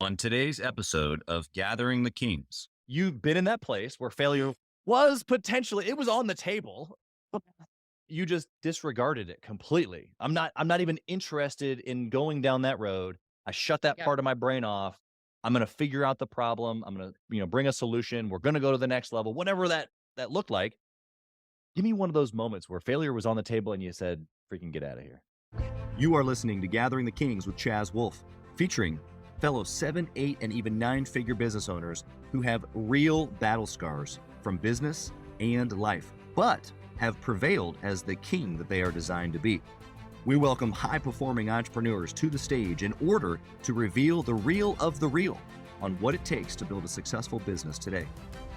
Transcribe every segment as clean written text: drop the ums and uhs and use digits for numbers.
On today's episode of Gathering the Kings. You've been in that place where failure was potentially it was on the table. You just disregarded it completely. I'm not even interested in going down that road. I shut that Yep. part of my brain off. I'm going to figure out the problem. I'm going to, bring a solution. We're going to go to the next level, whatever that looked like. Give me one of those moments where failure was on the table and you said, freaking get out of here. You are listening to Gathering the Kings with Chaz Wolf, featuring fellow 7, 8, and even 9-figure business owners who have real battle scars from business and life, but have prevailed as the king that they are designed to be. We welcome high-performing entrepreneurs to the stage in order to reveal the real of the real on what it takes to build a successful business today.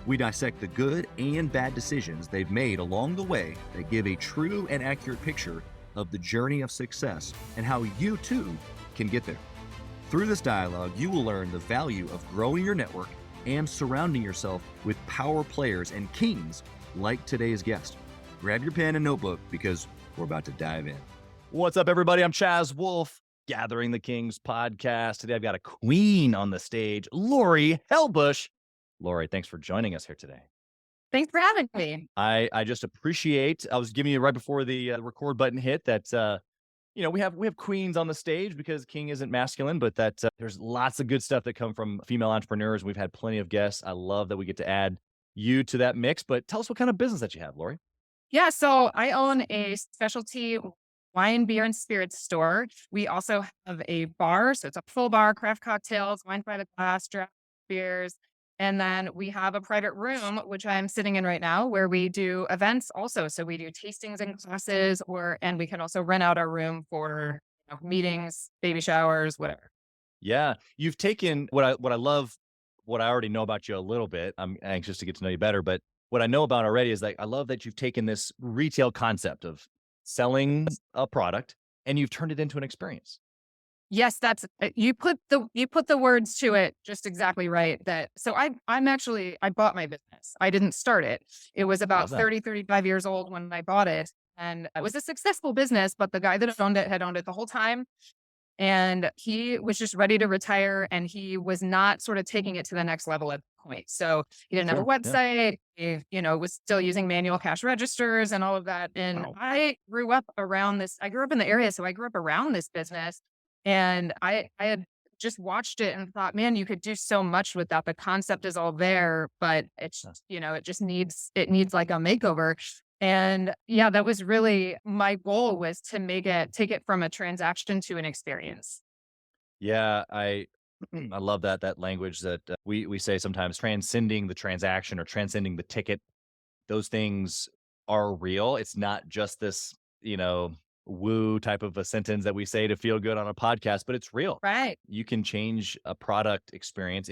We dissect the good and bad decisions they've made along the way that give a true and accurate picture of the journey of success and how you too can get there. Through this dialogue, you will learn the value of growing your network and surrounding yourself with power players and kings like today's guest. Grab your pen and notebook because we're about to dive in. What's up, everybody? I'm Chaz Wolf, Gathering the Kings podcast. Today, I've got a queen on the stage, Laurie Hellbusch. Laurie, thanks for joining us here today. Thanks for having me. I just appreciate, I was giving you right before the record button hit that, we have queens on the stage because king isn't masculine, but that there's lots of good stuff that come from female entrepreneurs. We've had plenty of guests. I love that we get to add you to that mix, but tell us what kind of business that you have, Laurie. Yeah, so I own a specialty wine, beer, and spirits store. We also have a bar, so it's a full bar, craft cocktails, wine by the glass, draft beers. And then we have a private room, which I'm sitting in right now, where we do events also. So we do tastings and classes, and we can also rent out our room for meetings, baby showers, whatever. Yeah, you've taken what I love, what I already know about you a little bit. I'm anxious to get to know you better, but what I know about already is like I love that you've taken this retail concept of selling a product and you've turned it into an experience. Yes, that's you put the words to it just exactly right. I bought my business. I didn't start it. It was about Love that. 35 years old when I bought it. And it was a successful business, but the guy that owned it had owned it the whole time. And he was just ready to retire and he was not sort of taking it to the next level at the point. So he didn't have a Sure, yeah. website. He, was still using manual cash registers and all of that. And Wow. I grew up in the area. So I grew up around this business and I had just watched it and thought, man, you could do so much with that. The concept is all there, but it's, it needs like a makeover. And yeah, that was really my goal, was to take it from a transaction to an experience. Yeah, I love that language that we say sometimes, transcending the transaction or transcending the ticket. Those things are real. It's not just this, woo type of a sentence that we say to feel good on a podcast, but it's real. Right. You can change a product experience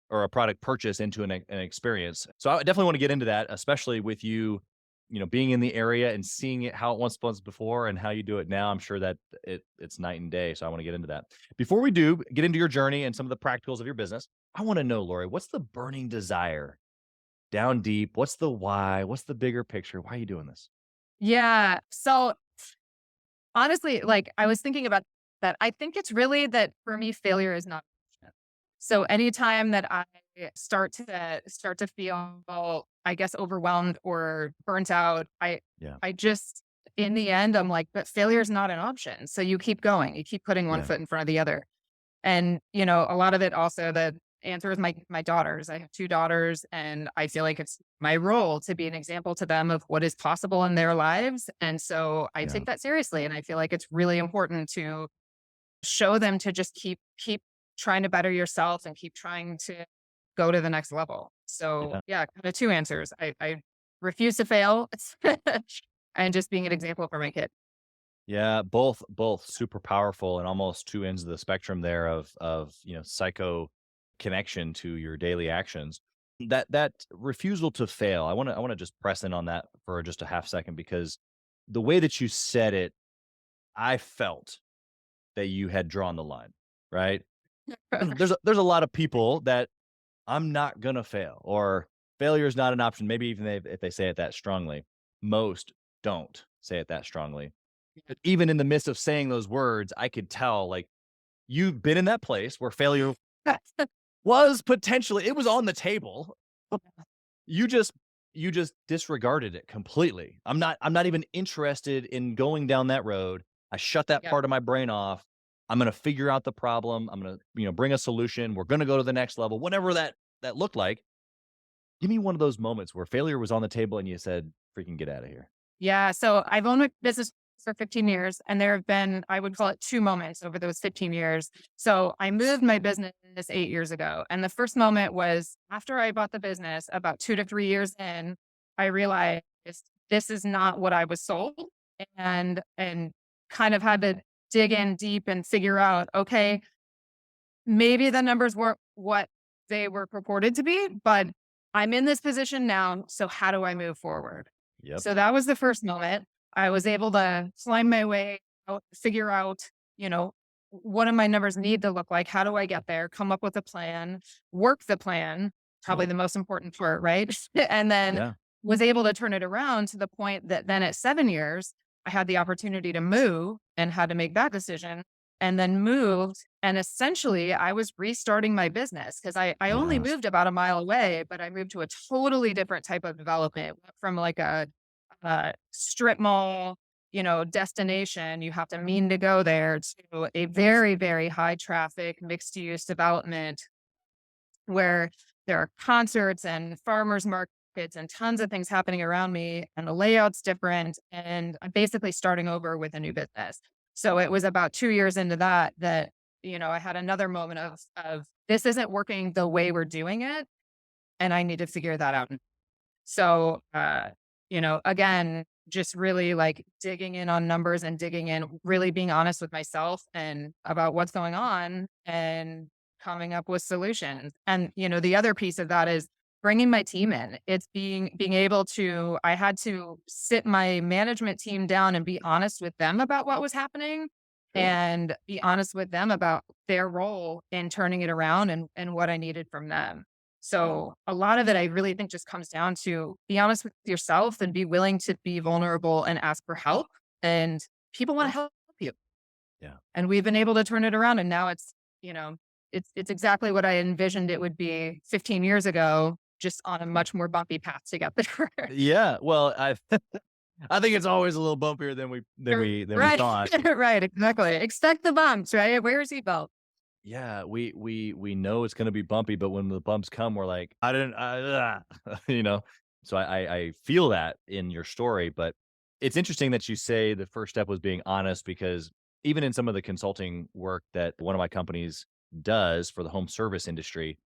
or a product purchase into an experience. So I definitely want to get into that, especially with you, being in the area and seeing it how it once was before and how you do it now. I'm sure that it's night and day. So I want to get into that. Before we do get into your journey and some of the practicals of your business, I want to know, Laurie, what's the burning desire down deep? What's the why? What's the bigger picture? Why are you doing this? Yeah. So honestly, like I was thinking about that. I think it's really that for me, failure is not an option. So anytime that I start to feel, I guess, overwhelmed or burnt out, Yeah. I just, in the end, I'm like, but failure is not an option. So you keep going, you keep putting one Yeah. foot in front of the other. And, a lot of it also, the answer is my daughters. I have 2 daughters and I feel like it's my role to be an example to them of what is possible in their lives. And so I Yeah. take that seriously. And I feel like it's really important to show them to just keep trying to better yourself and keep trying to go to the next level. So Yeah. yeah, kind of 2 answers. I refuse to fail and just being an example for my kid. Yeah, both super powerful and almost two ends of the spectrum there of psycho connection to your daily actions. That refusal to fail. I want to just press in on that for just a half second because the way that you said it, I felt that you had drawn the line, right? There's a lot of people that I'm not gonna fail or failure is not an option. Maybe even if they say it that strongly, most don't say it that strongly. But even in the midst of saying those words, I could tell like you've been in that place where failure was potentially, it was on the table. You just disregarded it completely. I'm not even interested in going down that road. I shut that Yep. part of my brain off. I'm gonna figure out the problem. I'm gonna, bring a solution. We're gonna go to the next level, whatever that looked like. Give me one of those moments where failure was on the table and you said, "Freaking get out of here." Yeah. So I've owned my business for 15 years, and there have been, I would call it, two moments over those 15 years. So I moved my business 8 years ago. And the first moment was after I bought the business, about 2 to 3 years in, I realized this is not what I was sold, and kind of had to dig in deep and figure out, okay, maybe the numbers weren't what they were purported to be, but I'm in this position now. So how do I move forward? Yep. So that was the first moment. I was able to climb my way out, figure out, what do my numbers need to look like? How do I get there? Come up with a plan, work the plan, probably the most important part, right? And then Yeah. was able to turn it around to the point that then at 7 years, I had the opportunity to move and had to make that decision, and then moved. And essentially, I was restarting my business because I only Yeah. moved about a mile away, but I moved to a totally different type of development from like a strip mall, destination. You have to mean to go there, to a very, very high traffic mixed use development where there are concerts and farmers markets and tons of things happening around me, and the layout's different. And I'm basically starting over with a new business. So it was about 2 years into that, I had another moment of this isn't working the way we're doing it. And I need to figure that out. So, again, just really like digging in on numbers and digging in, really being honest with myself and about what's going on and coming up with solutions. And, the other piece of that is bringing my team in. It's being able to, I had to sit my management team down and be honest with them about what was happening and be honest with them about their role in turning it around and what I needed from them. So a lot of it, I really think, just comes down to be honest with yourself and be willing to be vulnerable and ask for help. And people want to help you. Yeah. And we've been able to turn it around. And now it's exactly what I envisioned it would be 15 years ago, just on a much more bumpy path to get there. Yeah. Well, I think it's always a little bumpier than we Right. thought. Right. Exactly. Expect the bumps, right? Wear your seatbelt. Yeah, we know it's gonna be bumpy, but when the bumps come, we're like, I didn't, you know. So I feel that in your story, but it's interesting that you say the first step was being honest because even in some of the consulting work that one of my companies does for the home service industry,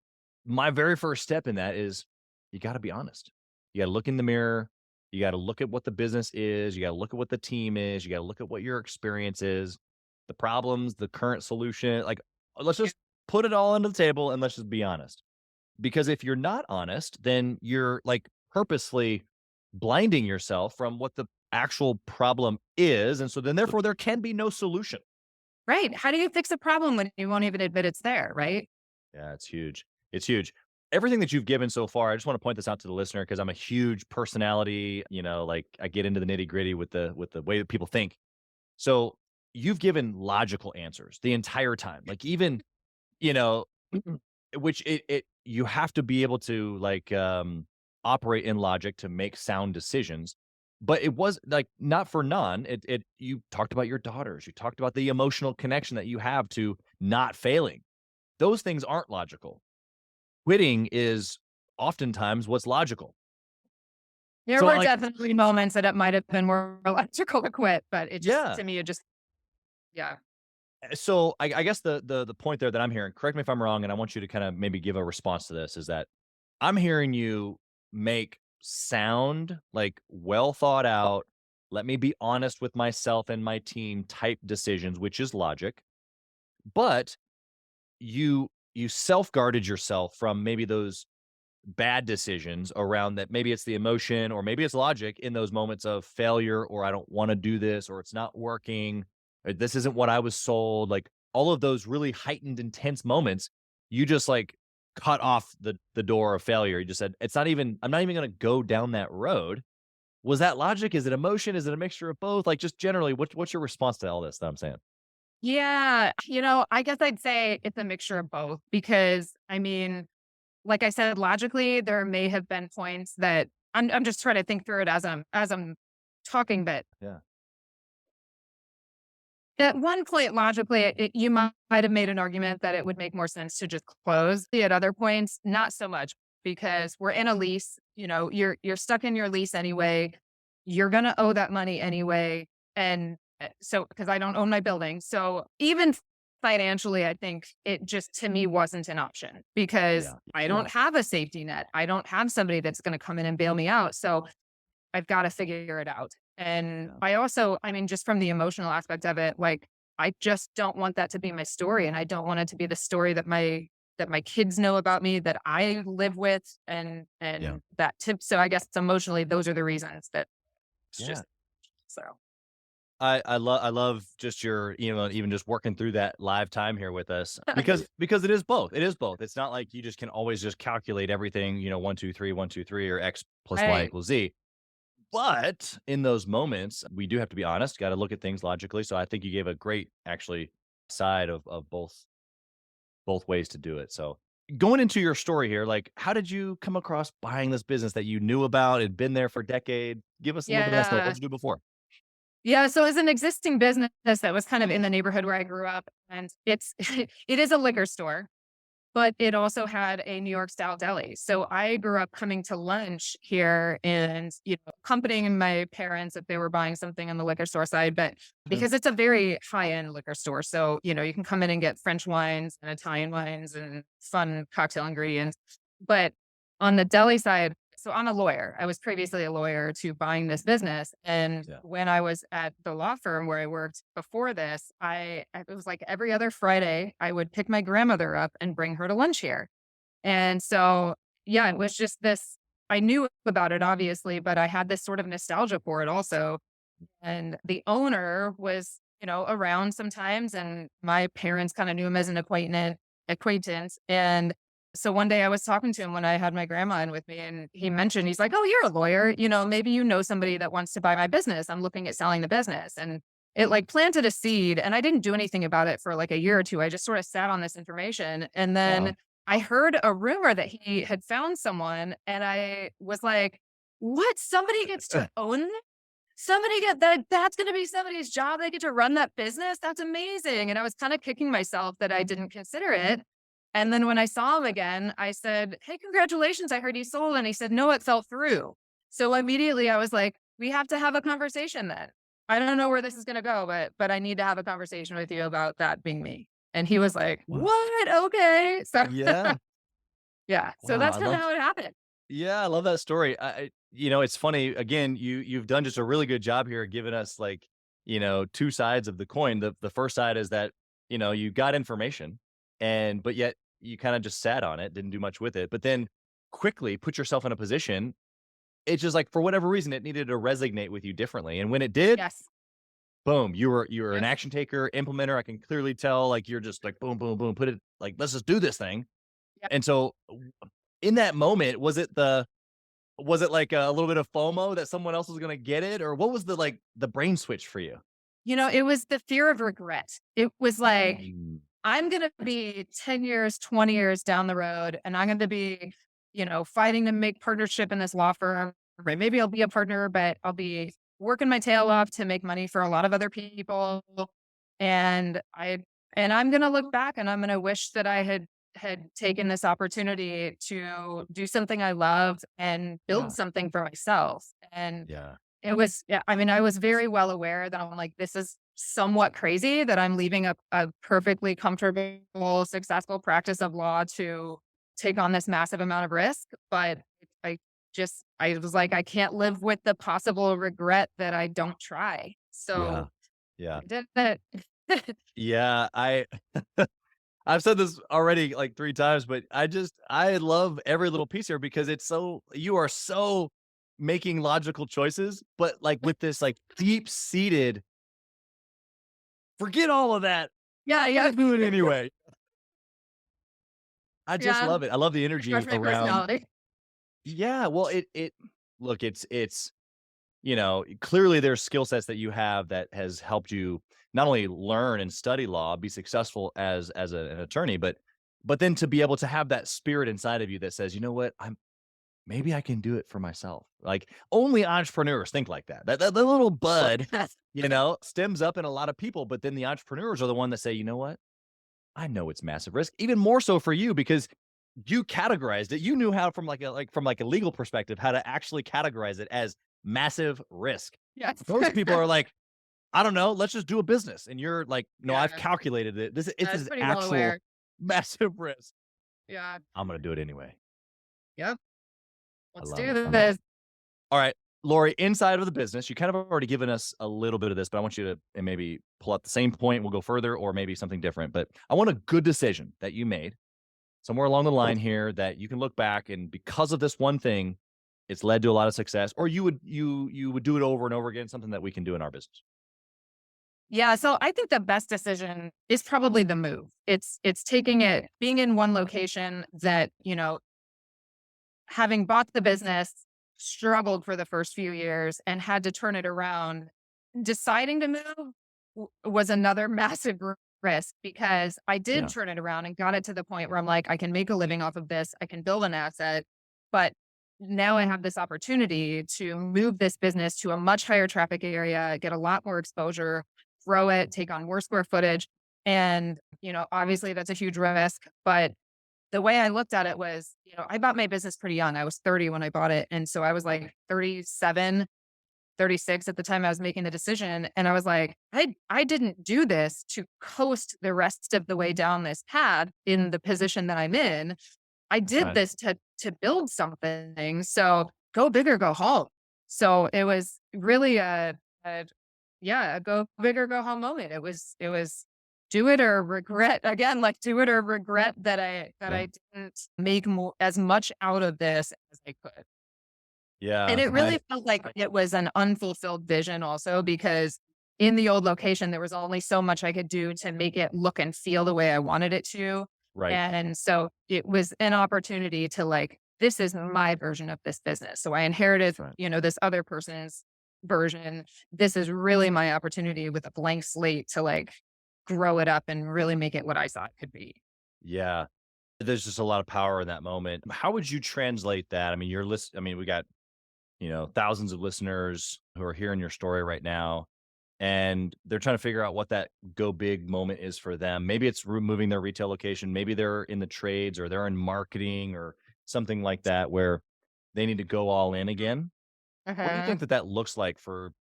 my very first step in that is you got to be honest. You got to look in the mirror. You got to look at what the business is. You got to look at what the team is. You got to look at what your experience is, the problems, the current solution. Like, let's just put it all on the table and let's just be honest. Because if you're not honest, then you're like purposely blinding yourself from what the actual problem is. And so then, therefore, there can be no solution. Right. How do you fix a problem when you won't even admit it's there? Right. Yeah, it's huge. It's huge. Everything that you've given so far, I just want to point this out to the listener because I'm a huge personality, like I get into the nitty-gritty with the way that people think. So you've given logical answers the entire time. Like even, you know, which it you have to be able to like operate in logic to make sound decisions. But it was like not for none. It you talked about your daughters, you talked about the emotional connection that you have to not failing. Those things aren't logical. Quitting is oftentimes what's logical. There So were like, definitely moments that it might have been more logical to quit, but it just, yeah. to me, yeah. So I guess the point there that I'm hearing, correct me if I'm wrong, and I want you to kind of maybe give a response to this, is that I'm hearing you make sound, like well thought out, let me be honest with myself and my team type decisions, which is logic. But you self-guarded yourself from maybe those bad decisions around that. Maybe it's the emotion or maybe it's logic in those moments of failure, or I don't want to do this, or it's not working, or this isn't what I was sold. Like all of those really heightened, intense moments, you just like cut off the door of failure. You just said, I'm not even gonna go down that road. Was that logic? Is it emotion? Is it a mixture of both? Like just generally, what's your response to all this that I'm saying? Yeah, I guess I'd say it's a mixture of both because I mean, like I said, logically, there may have been points that I'm just trying to think through it as I'm talking, but Yeah. at one point, logically, you might have made an argument that it would make more sense to just close. At other points, not so much because we're in a lease. You're stuck in your lease anyway. You're gonna owe that money anyway, and so because I don't own my building, so even financially, I think it just to me wasn't an option because Yeah. I Yeah. don't have a safety net. I don't have somebody that's going to come in and bail me out. So I've got to figure it out. And Yeah. I also, I mean, just from the emotional aspect of it, like I just don't want that to be my story. And I don't want it to be the story that my kids know about me, that I live with Yeah. and that tip. So I guess emotionally, those are the reasons that it's Yeah. just so I love just your, even just working through that live time here with us because it is both. It is both. It's not like you just can always just calculate everything, 1, 2, 3, 1, 2, 3, or X plus Y right. equals Z. But in those moments, we do have to be honest, got to look at things logically. So I think you gave a great actually side of both ways to do it. So going into your story here, like how did you come across buying this business that you knew about, had been there for a decade? Give us a little bit of that story. What Yeah. did you do before? Yeah, so it's an existing business that was kind of in the neighborhood where I grew up, and it's it is a liquor store, but it also had a New York style deli. So I grew up coming to lunch here and, accompanying my parents if they were buying something on the liquor store side, but Sure. because it's a very high-end liquor store. So, you can come in and get French wines and Italian wines and fun cocktail ingredients. But on the deli side, so I'm a lawyer. I was previously a lawyer to buying this business. And Yeah. when I was at the law firm where I worked before this, it was like every other Friday, I would pick my grandmother up and bring her to lunch here. And so, yeah, it was just this. I knew about it, obviously, but I had this sort of nostalgia for it also. And the owner was, around sometimes, and my parents kind of knew him as an acquaintance. And so one day I was talking to him when I had my grandma in with me, and he mentioned, he's like, "Oh, you're a lawyer. Maybe you know somebody that wants to buy my business. I'm looking at selling the business." And it like planted a seed, and I didn't do anything about it for like a year or two. I just sort of sat on this information. And Wow. then I heard a rumor that he had found someone, and I was like, "What? Somebody gets to own Somebody get that's gonna be somebody's job. They get to run that business. That's amazing." And I was kind of kicking myself that I didn't consider it. And then when I saw him again, I said, "Hey, congratulations. I heard you sold." And he said, "No, it fell through." So immediately I was like, "We have to have a conversation then. I don't know where this is gonna go, but I need to have a conversation with you about that being me." And he was like, Wow. "What? Okay." So Yeah. yeah. So Wow. that's kind of how it happened. Yeah, I love that story. It's funny. Again, you've done just a really good job here, giving us like, two sides of the coin. The first side is that, you got information but yet you kind of just sat on it, didn't do much with it, but then quickly put yourself in a position. It's just like, for whatever reason, it needed to resonate with you differently. And when it did, Yes. boom, you were an Yes. action taker, implementer. I can clearly tell, like, you're just like, boom, boom, boom, put it like, let's just do this thing. Yep. And so in that moment, was it like a little bit of FOMO that someone else was gonna get it? Or what was the brain switch for you? It was the fear of regret. It was like, Mm. I'm going to be 10 years, 20 years down the road, and I'm going to be, fighting to make partnership in this law firm. Right? Maybe I'll be a partner, but I'll be working my tail off to make money for a lot of other people. And I'm going to look back and I'm going to wish that I had taken this opportunity to do something I loved and build Yeah. something for myself. And Yeah. it was, yeah, I mean, I was very well aware that I'm like, this is somewhat crazy that I'm leaving a perfectly comfortable, successful practice of law to take on this massive amount of risk. But I I was like, I can't live with the possible regret that I don't try. Yeah. So Yeah. I did that. Yeah. I've said this already like 3 times, but I love every little piece here because you are so making logical choices, but like with this like deep-seated, forget all of that. Yeah, Gonna yeah, do it anyway. I just yeah. love it. I love the energy That's my around. personality. Yeah, well, it look, it's clearly there's skill sets that you have that has helped you not only learn and study law, be successful as an attorney, but then to be able to have that spirit inside of you that says, you know what, maybe I can do it for myself. Like only entrepreneurs think like that. That the little bud, stems up in a lot of people, but then the entrepreneurs are the one that say, you know what, I know it's massive risk, even more so for you because you categorized it. You knew how from a legal perspective how to actually categorize it as massive risk. Yes. Most people are like, I don't know, let's just do a business. And you're like, no, I've Yeah. calculated it. This That's is pretty well actual aware. massive risk. Yeah. I'm gonna do it anyway. Yep. I Let's love do it. this. All right, Laurie, inside of the business, you kind of already given us a little bit of this, but I want you to and maybe pull out the same point. We'll go further or maybe something different. But I want a good decision that you made somewhere along the line here that you can look back and because of this one thing, it's led to a lot of success, or you would do it over and over again, something that we can do in our business. Yeah, so I think the best decision is probably the move. It's taking it, being in one location that, having bought the business, struggled for the first few years and had to turn it around. Deciding to move was another massive risk because I did Yeah. turn it around and got it to the point where I'm like, I can make a living off of this. I can build an asset, but now I have this opportunity to move this business to a much higher traffic area, get a lot more exposure, grow it, take on more square footage. And, obviously that's a huge risk, but the way I looked at it was, I bought my business pretty young. I was 30 when I bought it. And so I was like 37, 36 at the time I was making the decision. And I was like, I didn't do this to coast the rest of the way down this path in the position that I'm in. I did Right. this to build something. So go big or go home. So it was really a go big or go home moment. It was do it or regret again, like do it or regret that Yeah. I didn't make as much out of this as I could. And Yeah. it really felt like it was an unfulfilled vision also because in the old location, there was only so much I could do to make it look and feel the way I wanted it to. Right. And so it was an opportunity to like, this is my version of this business. So I inherited, That's right. this other person's version. This is really my opportunity with a blank slate to like grow it up and really make it what I thought it could be. Yeah. There's just a lot of power in that moment. How would you translate that? I mean, we got, thousands of listeners who are hearing your story right now, and they're trying to figure out what that go big moment is for them. Maybe it's moving their retail location. Maybe they're in the trades or they're in marketing or something like that where they need to go all in again. What do you Uh-huh. think that looks like for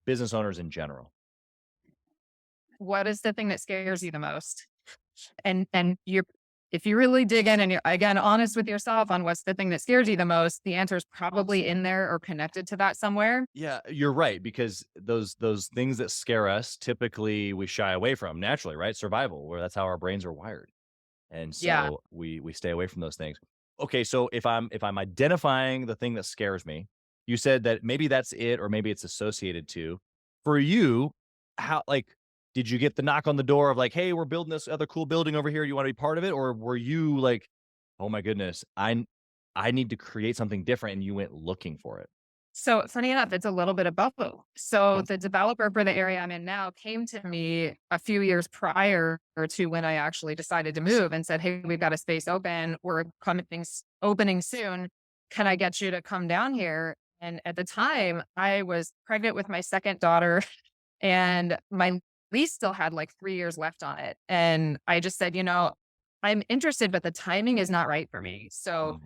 business owners in general? What is the thing that scares you the most? And you're if you really dig in and you're again honest with yourself on what's the thing that scares you the most, the answer is probably in there or connected to that somewhere. Yeah, you're right because those things that scare us typically we shy away from naturally, right? Survival, where that's how our brains are wired. And Yeah. so we stay away from those things. Okay, so if I'm identifying the thing that scares me, you said that maybe that's it or maybe it's associated to. For you, how did you get the knock on the door of like, "Hey, we're building this other cool building over here. You want to be part of it?" Or were you like, "Oh my goodness, I need to create something different," and you went looking for it? So funny enough, it's a little bit of both. So Okay. the developer for the area I'm in now came to me a few years prior to when I actually decided to move and said, "Hey, we've got a space open. We're opening soon. Can I get you to come down here?" And at the time, I was pregnant with my second daughter, and my lease still had like 3 years left on it. And I just said, I'm interested, but the timing is not right for me. So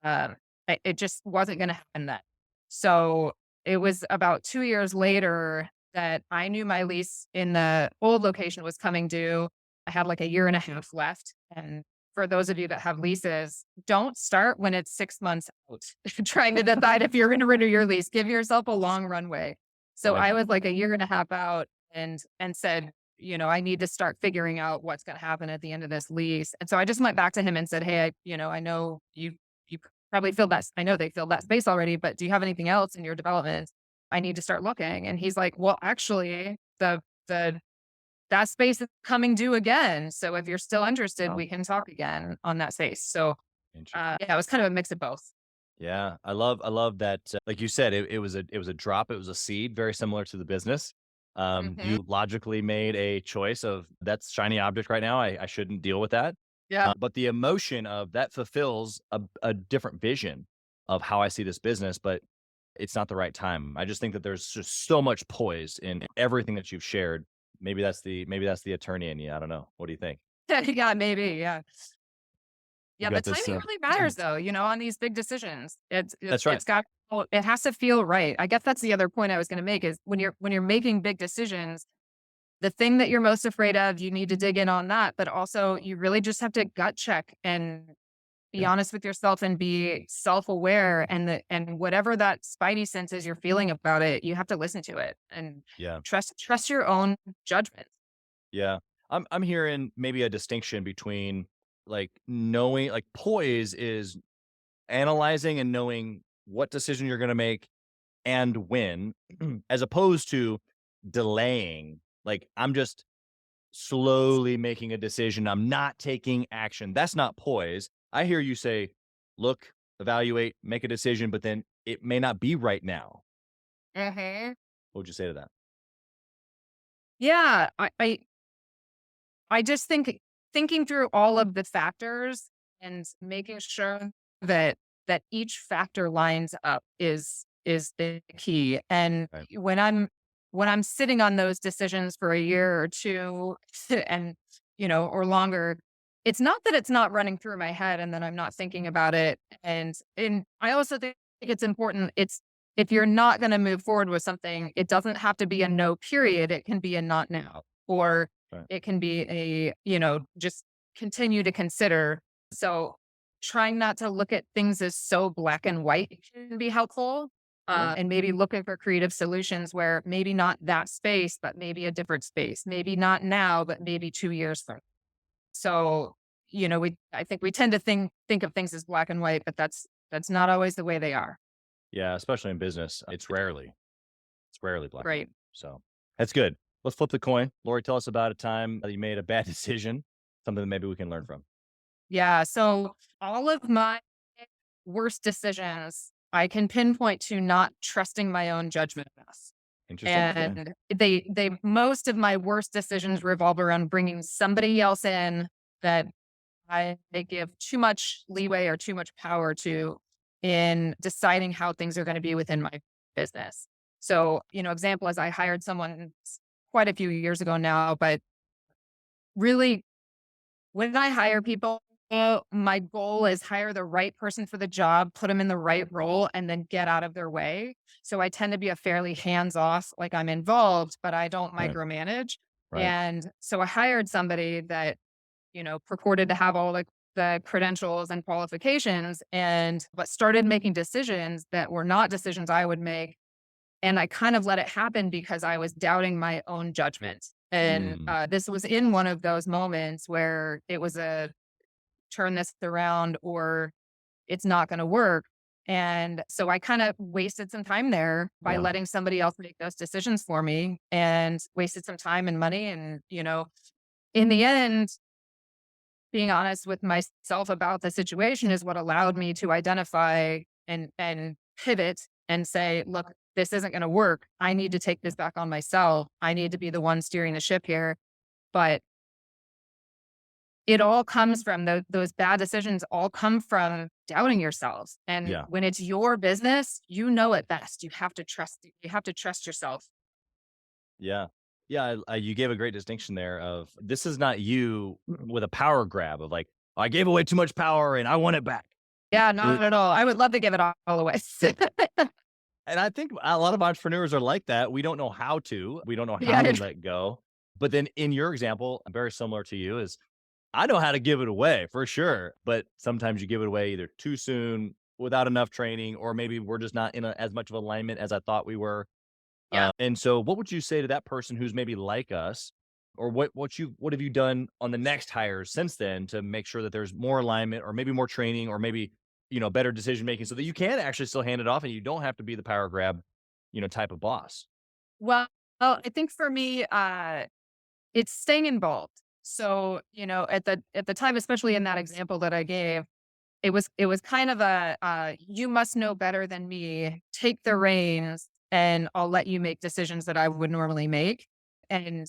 Mm, um, it just wasn't going to happen then. So it was about 2 years later that I knew my lease in the old location was coming due. I had like a year and a half left. And for those of you that have leases, don't start when it's 6 months out trying to decide if you're going to renew your lease. Give yourself a long runway. So right. I was like a year and a half out and said, I need to start figuring out what's going to happen at the end of this lease. And so I just went back to him and said, "Hey, I know you probably filled that. I know they filled that space already, but do you have anything else in your development? I need to start looking." And he's like, "Well, actually, the that space is coming due again. So if you're still interested, Oh, we can talk again on that space." So interesting. yeah, it was kind of a mix of both. Yeah, I love that. Like you said, it was a drop. It was a seed, very similar to the business. Mhm. You logically made a choice of that's shiny object right now. I shouldn't deal with that. Yeah. But the emotion of that fulfills a different vision of how I see this business, but it's not the right time. I just think that there's just so much poise in everything that you've shared. Maybe that's the attorney in you. I don't know. What do you think? Yeah, maybe. Yeah. You've Yeah, the got this. timing really matters though, on these big decisions. That's right. It has to feel right. I guess that's the other point I was going to make is when you're making big decisions, the thing that you're most afraid of, you need to dig in on that, but also you really just have to gut check and be Yeah. honest with yourself and be self-aware and whatever that spidey sense is you're feeling about it, you have to listen to it and Yeah. trust your own judgment. Yeah. I'm hearing maybe a distinction between like knowing like poise is analyzing and knowing what decision you're going to make and when as opposed to delaying. Like I'm just slowly making a decision. I'm not taking action. That's not poise. I hear you say, look, evaluate, make a decision, but then it may not be right now. Mhm. What would you say to that? Yeah, I just think thinking through all of the factors and making sure that each factor lines up is the key. And Right. when I'm sitting on those decisions for a year or two and or longer, it's not that it's not running through my head and then I'm not thinking about it. And I also think it's important. It's if you're not going to move forward with something, it doesn't have to be a no period. It can be a not now or Right. it can be just continue to consider. So trying not to look at things as so black and white can be helpful. And maybe looking for creative solutions where maybe not that space, but maybe a different space. Maybe not now, but maybe 2 years from. So, I think we tend to think of things as black and white, but that's not always the way they are. Yeah. Especially in business. It's rarely black and white. Right. So that's good. Let's flip the coin. Lori, tell us about a time that you made a bad decision, something that maybe we can learn from. Yeah. So all of my worst decisions, I can pinpoint to not trusting my own judgment enough. Interesting. Yeah. And they most of my worst decisions revolve around bringing somebody else in that they give too much leeway or too much power to in deciding how things are going to be within my business. So, example is I hired someone quite a few years ago now, but really when I hire people, my goal is hire the right person for the job, put them in the right role, and then get out of their way. So I tend to be a fairly hands off, like I'm involved, but I don't Right. micromanage. Right. And so I hired somebody that, purported to have all the credentials and qualifications but started making decisions that were not decisions I would make. And I kind of let it happen because I was doubting my own judgment. And Mm, this was in one of those moments where it was a turn this around or it's not going to work. And so I kind of wasted some time there by yeah. letting somebody else make those decisions for me and wasted some time and money. And, in the end, being honest with myself about the situation is what allowed me to identify and pivot and say, look, this isn't going to work. I need to take this back on myself. I need to be the one steering the ship here. But it all comes from those bad decisions all come from doubting yourselves. And Yeah. when it's your business, you know it best. You have to trust yourself. Yeah. Yeah. You gave a great distinction there of this is not you with a power grab of like, I gave away too much power and I want it back. Yeah, Uh, not at all. I would love to give it all away. And I think a lot of entrepreneurs are like that. We don't know how to, we don't know how to Yeah. let go. But then in your example, very similar to you, is I know how to give it away for sure. But sometimes you give it away either too soon, without enough training, or maybe we're just not in as much of alignment as I thought we were. Yeah. And so what would you say to that person who's maybe like us? Or what have you done on the next hires since then to make sure that there's more alignment or maybe more training or maybe, better decision making so that you can actually still hand it off and you don't have to be the power grab, type of boss. Well, I think for me, it's staying involved. So, at the time, especially in that example that I gave, it was kind of a, you must know better than me. Take the reins and I'll let you make decisions that I would normally make. And,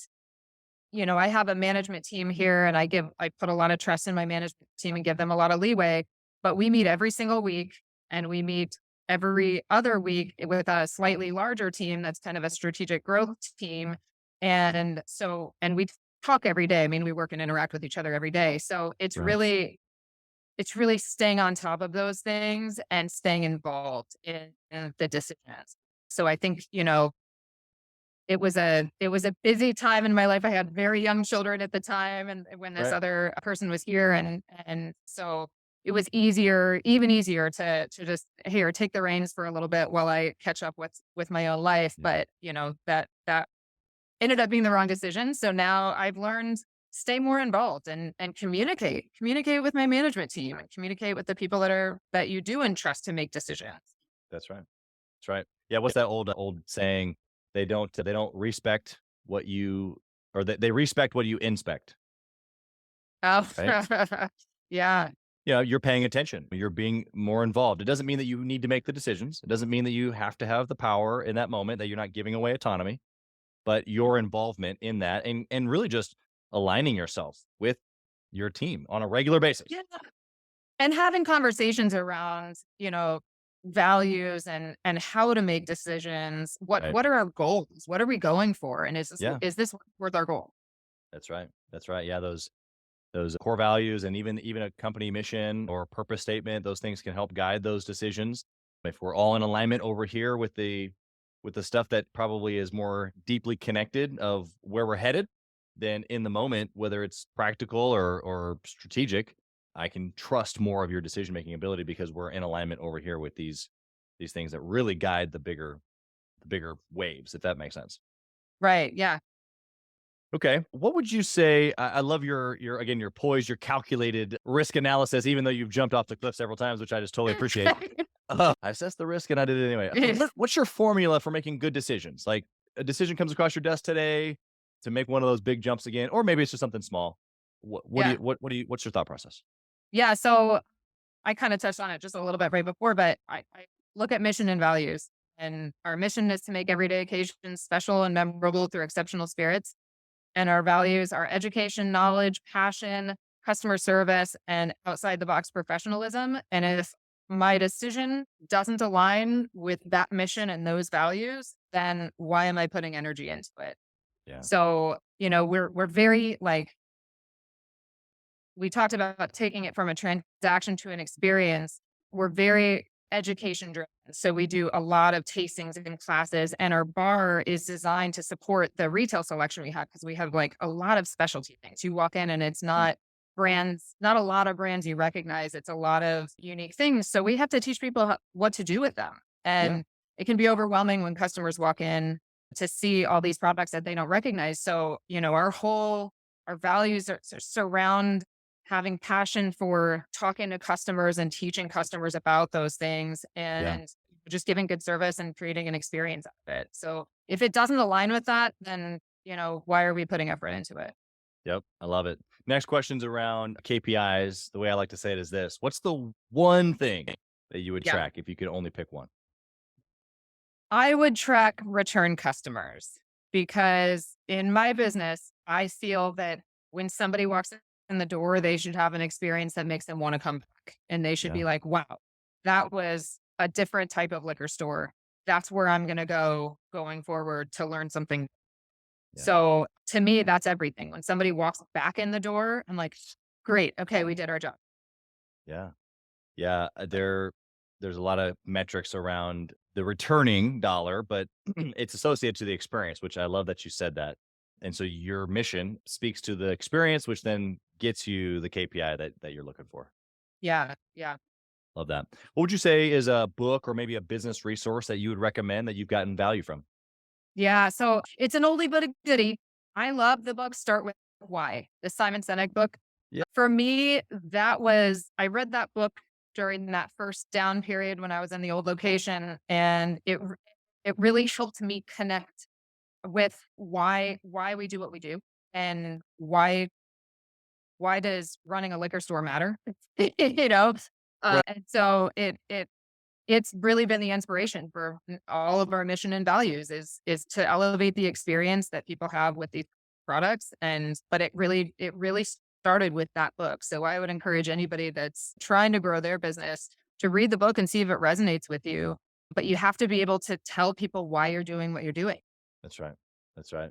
I have a management team here and I put a lot of trust in my management team and give them a lot of leeway, but we meet every single week and we meet every other week with a slightly larger team that's kind of a strategic growth team. And we talk every day. I mean, we work and interact with each other every day. So Right. it's really staying on top of those things and staying involved in the decisions. So I think, it was a busy time in my life. I had very young children at the time and when this Right. other person was here and so it was even easier to just here take the reins for a little bit while I catch up with my own life. Yeah. But that ended up being the wrong decision. So now I've learned stay more involved and communicate with my management team and communicate with the people that you do entrust to make decisions. That's right. That's right. Yeah. What's that old saying? They don't respect what you, or they respect what you inspect. Oh, Right. yeah. You're paying attention. You're being more involved. It doesn't mean that you need to make the decisions. It doesn't mean that you have to have the power in that moment, that you're not giving away autonomy, but your involvement in that and really just aligning yourself with your team on a regular basis. Yeah. And having conversations around, values and how to make decisions. What Right. what are our goals? What are we going for? And Yeah. is this worth our goal? That's right. That's right. Yeah. Those core values and even a company mission or purpose statement, those things can help guide those decisions. If we're all in alignment over here with the stuff that probably is more deeply connected of where we're headed, then in the moment, whether it's practical or strategic, I can trust more of your decision making ability because we're in alignment over here with these things that really guide the bigger waves, if that makes sense. Right. Yeah. Okay. What would you say? I love your again, your poise, your calculated risk analysis, even though you've jumped off the cliff several times, which I just totally appreciate. I assessed the risk and I did it anyway. What's your formula for making good decisions? Like a decision comes across your desk today to make one of those big jumps again, or maybe it's just something small. Yeah. What's your thought process? Yeah. So I kind of touched on it just a little bit right before, but I look at mission and values. And our mission is to make everyday occasions special and memorable through exceptional spirits. And our values are education, knowledge, passion, customer service, and outside the box professionalism. And if my decision doesn't align with that mission and those values, then why am I putting energy into it? Yeah. So, we're very like we talked about taking it from a transaction to an experience. We're very education driven. So we do a lot of tastings and classes, and our bar is designed to support the retail selection we have because we have like a lot of specialty things. You walk in and it's not brands, not a lot of brands you recognize. It's a lot of unique things. So we have to teach people what to do with them. Yeah. And it can be overwhelming when customers walk in to see all these products that they don't recognize. So, our values surround having passion for talking to customers and teaching customers about those things Yeah. and just giving good service and creating an experience out of it. So if it doesn't align with that, then, why are we putting effort into it? Yep. I love it. Next question's around KPIs. The way I like to say it is this: what's the one thing that you would Yeah. track if you could only pick one? I would track return customers because in my business, I feel that when somebody walks in the door, they should have an experience that makes them want to come back. And they should Yeah. be like, wow, that was a different type of liquor store. That's where I'm going to go going forward to learn something. Yeah. So to me, that's everything. When somebody walks back in the door, I'm like, great. Okay, we did our job. Yeah. Yeah, there's a lot of metrics around the returning dollar, but it's associated to the experience, which I love that you said that. And so your mission speaks to the experience, which then gets you the KPI that you're looking for. Yeah. Yeah. Love that. What would you say is a book or maybe a business resource that you would recommend that you've gotten value from? Yeah, so it's an oldie but a goodie. I love the book Start With Why, the Simon Sinek book. Yeah. For me, I read that book during that first down period when I was in the old location, and it really helped me connect with why we do what we do and why does running a liquor store matter? you know, And so it's really been the inspiration for all of our mission and values is to elevate the experience that people have with these products. But it really started with that book. So I would encourage anybody that's trying to grow their business to read the book and see if it resonates with you. But you have to be able to tell people why you're doing what you're doing. That's right. That's right.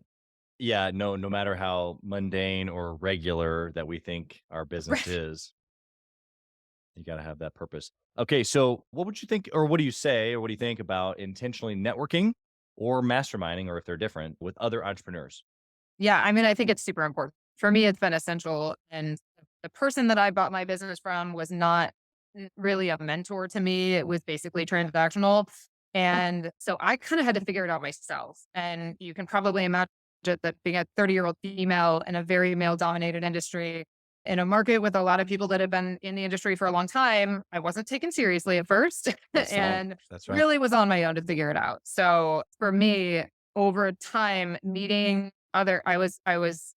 Yeah, no matter how mundane or regular that we think our business Right. is, you got to have that purpose. Okay, so what would you think, or what do you say, or what do you think about intentionally networking or masterminding, or if they're different, with other entrepreneurs? Yeah, I mean, I think it's super important. For me, it's been essential. And the person that I bought my business from was not really a mentor to me. It was basically transactional. And so I kind of had to figure it out myself. And you can probably imagine that being a 30-year-old female in a very male dominated industry, in a market with a lot of people that have been in the industry for a long time, I wasn't taken seriously at first That's right. and That's right. really was on my own to figure it out. So for me, over time, meeting I was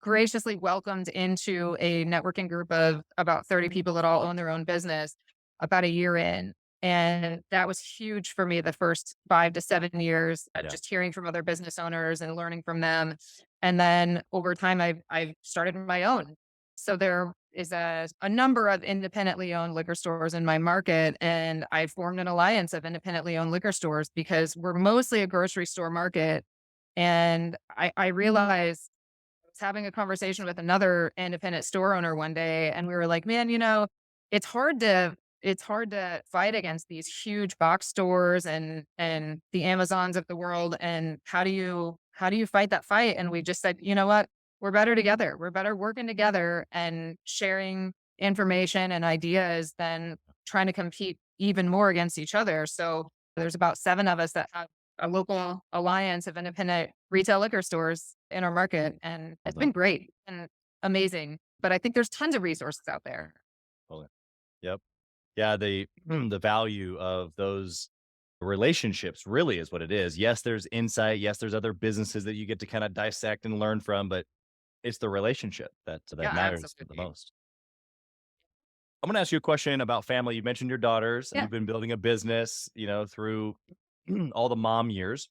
graciously welcomed into a networking group of about 30 people that all own their own business about a year in. And that was huge for me the first 5 to 7 years, Yeah. just hearing from other business owners and learning from them. And then over time, I've started my own. So there is a number of independently owned liquor stores in my market. And I formed an alliance of independently owned liquor stores because we're mostly a grocery store market. And I realized I was having a conversation with another independent store owner one day, and we were like, "Man, it's hard to it's hard to fight against these huge box stores and the Amazons of the world. And how do you fight that fight?" And we just said, "You know what? We're better together. We're better working together and sharing information and ideas than trying to compete even more against each other." So there's about 7 of us that have a local alliance of independent retail liquor stores in our market, and Love it's that. been great and amazing. But I think there's tons of resources out there. Totally. Yep. Yeah, the value of those relationships really is what it is. Yes, there's insight. Yes, there's other businesses that you get to kind of dissect and learn from, but it's the relationship that Yeah, matters the absolutely. most. I'm going to ask you a question about family. You mentioned your daughters, and Yeah. you've been building a business, through all the mom years.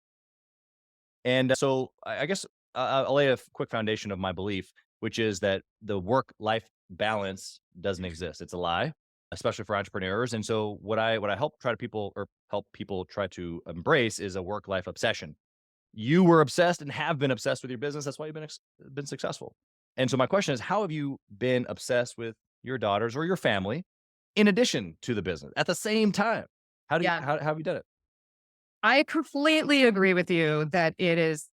And so I guess I'll lay a quick foundation of my belief, which is that the work life balance doesn't exist. It's a lie, especially for entrepreneurs. And so what I help people try to embrace is a work life obsession. You were obsessed and have been obsessed with your business. That's why you've been successful. And so my question is, how have you been obsessed with your daughters or your family in addition to the business at the same time? Yeah. How have you done it? I completely agree with you that it's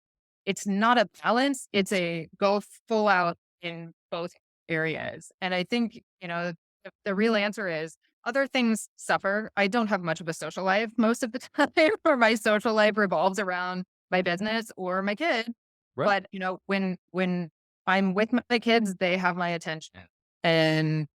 not a balance. It's a go full out in both areas. And I think, the real answer is other things suffer. I don't have much of a social life most of the time, or my social life revolves around my business or my kid. Right. But, when I'm with my kids, they have my attention. And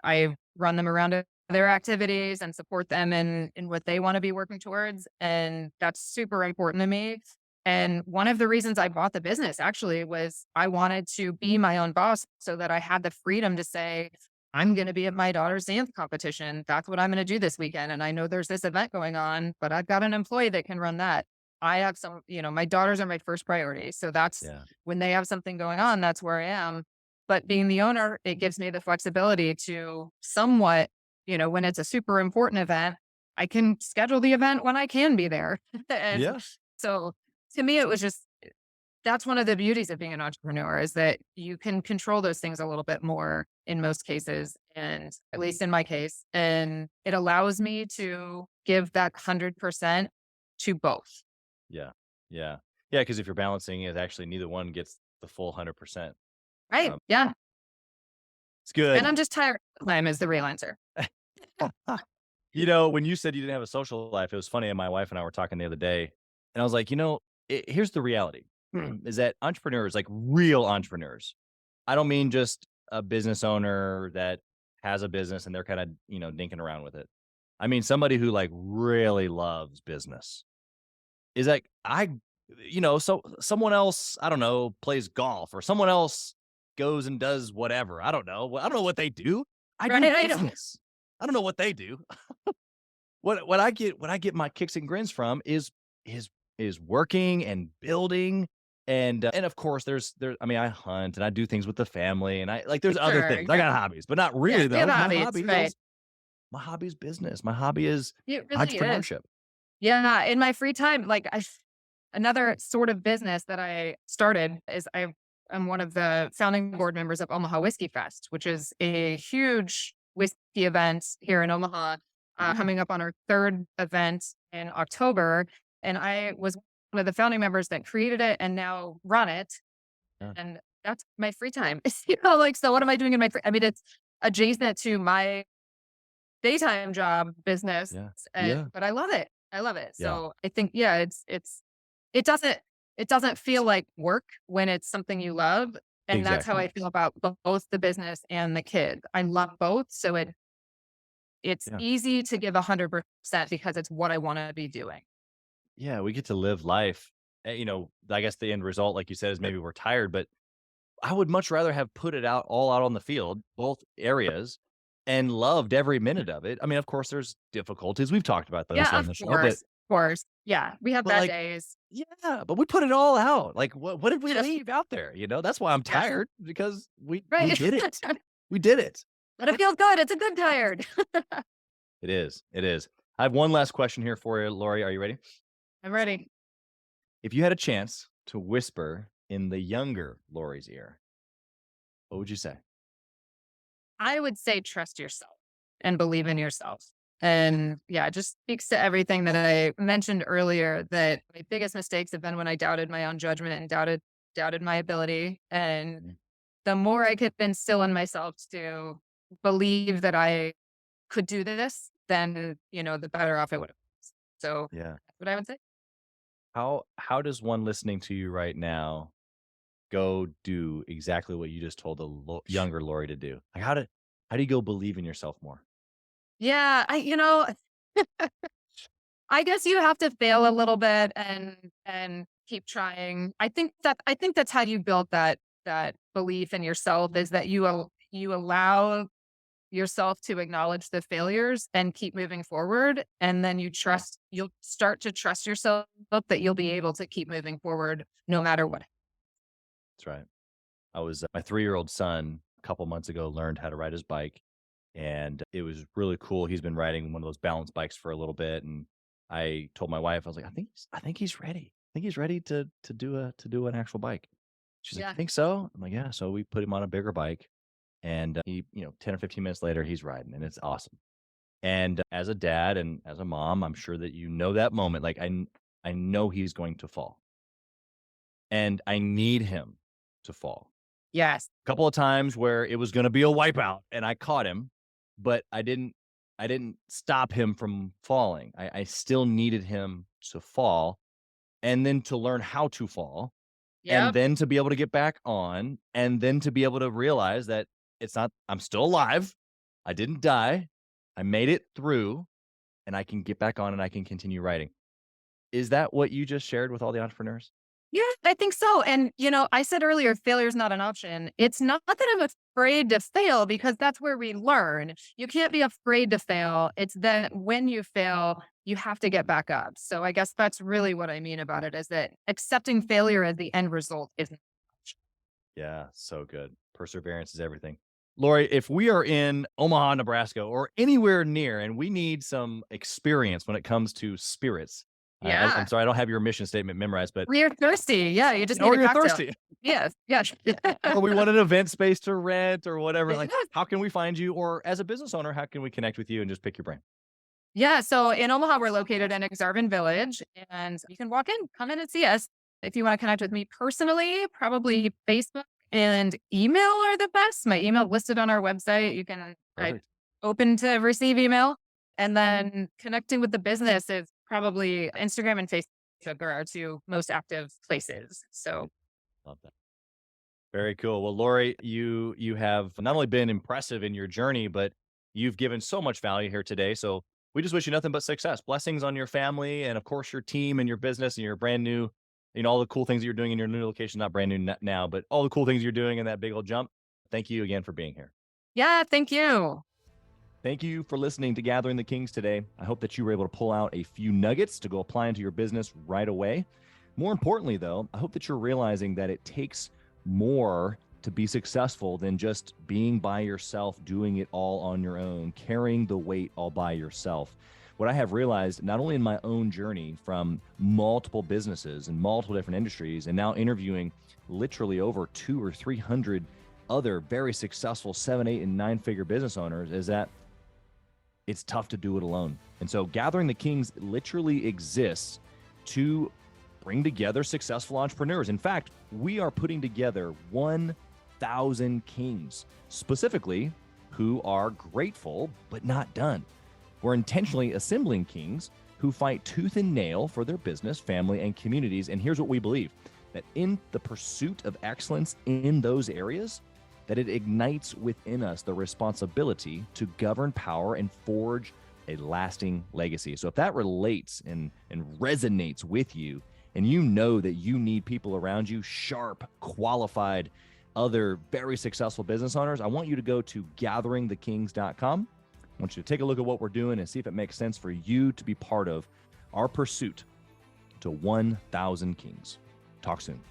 I run them around to their activities and support them in what they want to be working towards. And that's super important to me. And one of the reasons I bought the business actually was I wanted to be my own boss so that I had the freedom to say, I'm going to be at my daughter's dance competition. That's what I'm going to do this weekend. And I know there's this event going on, but I've got an employee that can run that. I have my daughters are my first priority. So that's Yeah. when they have something going on, that's where I am. But being the owner, it gives me the flexibility to somewhat, when it's a super important event, I can schedule the event when I can be there. And Yeah. so to me, it was just that's one of the beauties of being an entrepreneur is that you can control those things a little bit more in most cases. And at least in my case, and it allows me to give that 100% to both. Yeah. Yeah. Yeah. Because if you're balancing it, actually neither one gets the full 100%. Right. Um, Yeah. it's And good. I'm just tired of time is the real answer. When you said you didn't have a social life, it was funny. And my wife and I were talking the other day, and I was like, here's the reality is that entrepreneurs, like real entrepreneurs, I don't mean just a business owner that has a business and they're kind of, dinking around with it. I mean, somebody who like really loves business is like, so someone else, I don't know, plays golf or someone else goes and does whatever. I don't know. Well, I don't know what they do. I Right. do I know. business. I don't know what they do. What I get my kicks and grins from is working and building and of course there I mean I hunt and I do things with the family and I like there's other Sure, things. I yeah. got hobbies, but not Yeah, really we have though. hobbies, right. My hobby is business. My hobby is It really is. entrepreneurship. Yeah, in my free time, like another sort of business that I started is I'm one of the founding board members of Omaha Whiskey Fest, which is a huge whiskey event here in Omaha, coming up on our third event in October. And I was one of the founding members that created it and now run it. Yeah. And that's my free time. Like, so what am I doing in my free? I mean, it's adjacent to my daytime job business, Yeah. Yeah. but I love it. I love it. Yeah. So I think, yeah, it doesn't, it doesn't feel like work when it's something you love. And that's how Exactly. I feel about both the business and the kid. I love both. So it's Yeah. easy to give 100% because it's what I want to be doing. Yeah, we get to live life. I guess the end result, like you said, is maybe we're tired, but I would much rather have put it all out on the field, both areas, and loved every minute of it. I mean, of course, there's difficulties. We've talked about those Yeah, on of the show, course. Of course. Yeah. We have but bad like, days. yeah, but we put it all out. Like, what did we Yes. leave out there? That's why I'm Yes. tired because we Right. did it. We did it. But it feels good. It's a good tired. It is. It is. I have one last question here for you, Laurie. Are you ready? I'm ready. If you had a chance to whisper in the younger Laurie's ear, what would you say? I would say trust yourself and believe in yourself. And yeah, it just speaks to everything that I mentioned earlier that my biggest mistakes have been when I doubted my own judgment and doubted my ability. And Mhm. the more I could instill in myself to believe that I could do this, then, the better off it would have. So Yeah. that's what I would say. How does one listening to you right now go do exactly what you just told the younger Laurie to do? Like how do you go believe in yourself more? Yeah, I guess you have to fail a little bit and keep trying. I think that's how you build that belief in yourself is that you allow yourself to acknowledge the failures and keep moving forward, and then you'll start to trust yourself that you'll be able to keep moving forward no matter what. That's right. I was my 3-year-old son a couple months ago learned how to ride his bike, and it was really cool. He's been riding one of those balance bikes for a little bit, and I told my wife, I was like, I think he's ready. I think he's ready to do an actual bike. She's like, Yeah. you think so? I'm like, yeah. So we put him on a bigger bike, and he, 10 or 15 minutes later, he's riding, and it's awesome. And as a dad and as a mom, I'm sure that that moment. Like I know he's going to fall, and I need him to fall. Yes. Couple of times where it was gonna be a wipeout and I caught him, but I didn't stop him from falling. I still needed him to fall and then to learn how to fall and Yep. then to be able to get back on and then to be able to realize that I'm still alive. I didn't die. I made it through and I can get back on and I can continue writing. Is that what you just shared with all the entrepreneurs? Yeah, I think so. And, I said earlier, failure is not an option. It's not that I'm afraid to fail because that's where we learn. You can't be afraid to fail. It's that when you fail, you have to get back up. So I guess that's really what I mean about it is that accepting failure as the end result isn't an option. Yeah, so good. Perseverance is everything. Laurie, if we are in Omaha, Nebraska, or anywhere near, and we need some experience when it comes to spirits, I'm Yeah. sorry, I don't have your mission statement memorized, but We're thirsty. Yeah. You just need or a you're cocktail. thirsty, Yes. Yes. or we want an event space to rent or whatever, like, Yes. how can we find you? Or as a business owner, how can we connect with you and just pick your brain? Yeah, so in Omaha, we're located in Exarban Village, and you can walk in, come in and see us. If you want to connect with me personally, probably Facebook and email are the best. My email listed on our website. I'm Perfect. open to receive email. And then connecting with the business is probably Instagram and Facebook are our two most active places. So Love that. Very cool. Well, Laurie, you have not only been impressive in your journey, but you've given so much value here today. So we just wish you nothing but success, blessings on your family, and of course your team and your business and your brand new, all the cool things that you're doing in your new location. Not brand new now, but all the cool things you're doing in that big old jump. Thank you again for being here. yeah, thank you. Thank you for listening to Gathering the Kings today. I hope that you were able to pull out a few nuggets to go apply into your business right away. More importantly, though, I hope that you're realizing that it takes more to be successful than just being by yourself, doing it all on your own, carrying the weight all by yourself. What I have realized, not only in my own journey from multiple businesses and multiple different industries, and now interviewing literally over 200 or 300 other very successful 7, 8, and 9-figure business owners, is that it's tough to do it alone. And so Gathering the Kings literally exists to bring together successful entrepreneurs. In fact, we are putting together 1,000 kings, specifically who are grateful but not done. We're intentionally assembling kings who fight tooth and nail for their business, family, and communities. And here's what we believe, that in the pursuit of excellence in those areas, that it ignites within us the responsibility to govern power and forge a lasting legacy. So if that relates and resonates with you, and you know that you need people around you, sharp, qualified, other very successful business owners, I want you to go to gatheringthekings.com. I want you to take a look at what we're doing and see if it makes sense for you to be part of our pursuit to 1,000 kings. Talk soon.